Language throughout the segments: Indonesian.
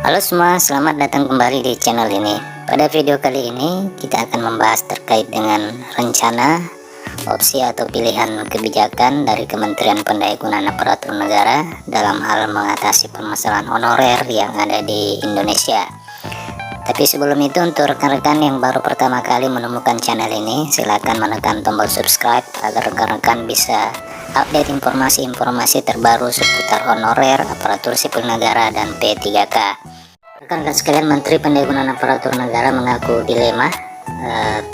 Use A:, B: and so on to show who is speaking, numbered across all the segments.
A: Halo semua, selamat datang kembali di channel ini. Pada video kali ini kita akan membahas terkait dengan rencana, opsi atau pilihan kebijakan dari Kementerian Pendayagunaan Aparatur Negara dalam hal mengatasi permasalahan honorer yang ada di Indonesia. Tapi sebelum itu, untuk rekan-rekan yang baru pertama kali menemukan channel ini, silakan menekan tombol subscribe agar rekan-rekan bisa update informasi-informasi terbaru seputar honorer, aparatur sipil negara, dan P3K. Rekan-rekan sekalian, Menteri Pendayagunaan Aparatur Negara mengaku dilema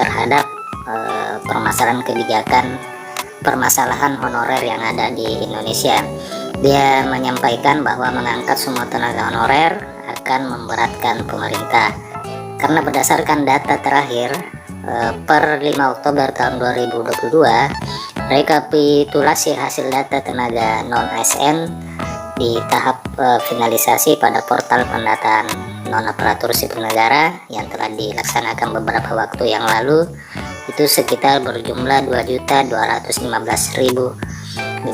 A: terhadap permasalahan honorer yang ada di Indonesia. Dia menyampaikan bahwa mengangkat semua tenaga honorer akan memberatkan pemerintah, karena berdasarkan data terakhir per 5 Oktober tahun 2022, rekapitulasi hasil data tenaga non-ASN di tahap finalisasi pada portal pendataan non-aparatur sipil negara yang telah dilaksanakan beberapa waktu yang lalu itu sekitar berjumlah 2.215.542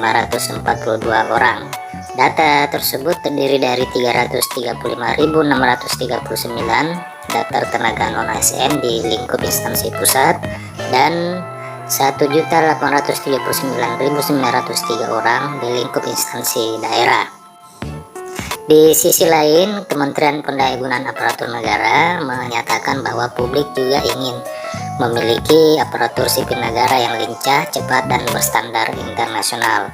A: orang. Data tersebut terdiri dari 335.639 daftar tenaga non-ASN di lingkup instansi pusat dan 1.839.903 orang di lingkup instansi daerah. Di sisi lain, Kementerian Pendayagunaan Aparatur Negara menyatakan bahwa publik juga ingin memiliki aparatur sipil negara yang lincah, cepat, dan berstandar internasional.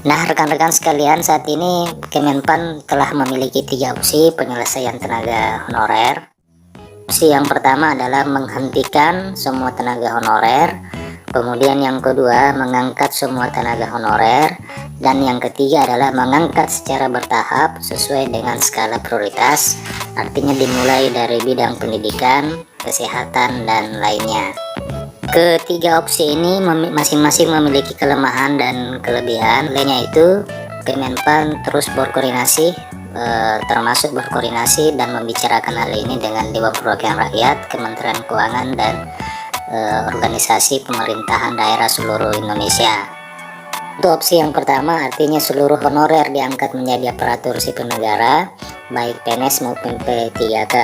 A: Nah, rekan-rekan sekalian, saat ini Kemenpan telah memiliki 3 opsi penyelesaian tenaga honorer. Opsi yang pertama adalah menghentikan semua tenaga honorer, kemudian yang kedua mengangkat semua tenaga honorer, dan yang ketiga adalah mengangkat secara bertahap sesuai dengan skala prioritas, artinya dimulai dari bidang pendidikan, kesehatan, dan lainnya. Ketiga opsi ini masing-masing memiliki kelemahan dan kelebihan. Lainnya itu, Kemenpan terus berkoordinasi, termasuk berkoordinasi dan membicarakan hal ini dengan Dewan Perwakilan Rakyat, Kementerian Keuangan, dan organisasi pemerintahan daerah seluruh Indonesia. Untuk opsi yang pertama, artinya seluruh honorer diangkat menjadi aparatur sipil negara, baik PNS maupun P3K.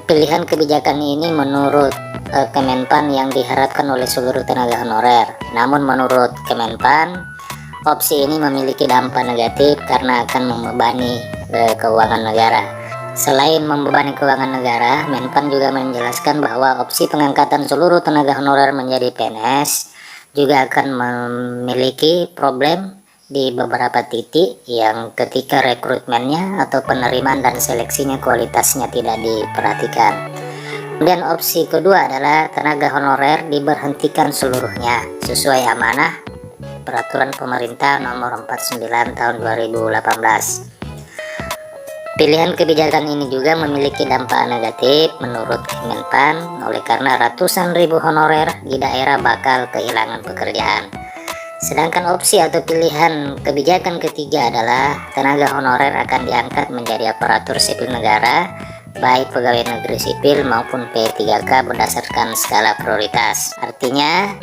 A: Pilihan kebijakan ini menurut Kemenpan yang diharapkan oleh seluruh tenaga honorer. Namun menurut Kemenpan, opsi ini memiliki dampak negatif karena akan membebani keuangan negara. Selain membebani keuangan negara, Menpan juga menjelaskan bahwa opsi pengangkatan seluruh tenaga honorer menjadi PNS juga akan memiliki problem di beberapa titik yang ketika rekrutmennya atau penerimaan dan seleksinya kualitasnya tidak diperhatikan. Kemudian opsi kedua adalah tenaga honorer diberhentikan seluruhnya sesuai amanah Peraturan Pemerintah Nomor 49 Tahun 2018. Pilihan kebijakan ini juga memiliki dampak negatif menurut Kemenpan, oleh karena ratusan ribu honorer di daerah bakal kehilangan pekerjaan. Sedangkan opsi atau pilihan kebijakan ketiga adalah tenaga honorer akan diangkat menjadi aparatur sipil negara, baik pegawai negeri sipil maupun P3K berdasarkan skala prioritas. Artinya,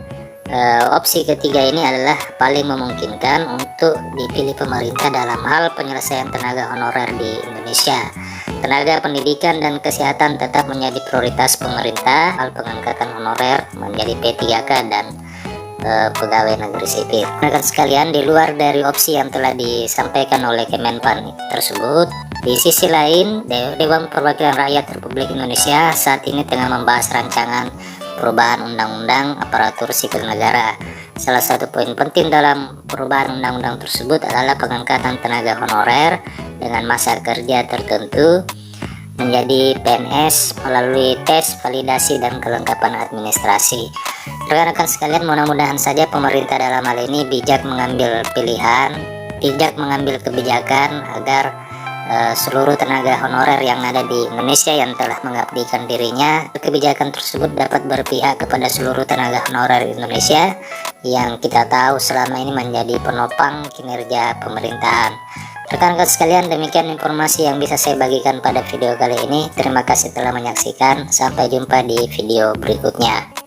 A: opsi ketiga ini adalah paling memungkinkan untuk dipilih pemerintah dalam hal penyelesaian tenaga honorer di Indonesia. Tenaga pendidikan dan kesehatan tetap menjadi prioritas pemerintah, hal pengangkatan honorer menjadi P3K dan pegawai negeri sipil. Rekan sekalian, di luar dari opsi yang telah disampaikan oleh Kemenpan tersebut, di sisi lain, Dewan Perwakilan Rakyat Republik Indonesia saat ini tengah membahas rancangan perubahan undang-undang aparatur sipil negara. Salah satu poin penting dalam perubahan undang-undang tersebut adalah pengangkatan tenaga honorer dengan masa kerja tertentu menjadi PNS melalui tes, validasi, dan kelengkapan administrasi. Rekan-rekan sekalian, mudah-mudahan saja pemerintah dalam hal ini bijak mengambil kebijakan agar seluruh tenaga honorer yang ada di Indonesia yang telah mengabdikan dirinya, kebijakan tersebut dapat berpihak kepada seluruh tenaga honorer Indonesia yang kita tahu selama ini menjadi penopang kinerja pemerintahan. Rekan-rekan sekalian, demikian informasi yang bisa saya bagikan pada video kali ini. Terima kasih telah menyaksikan. Sampai jumpa di video berikutnya.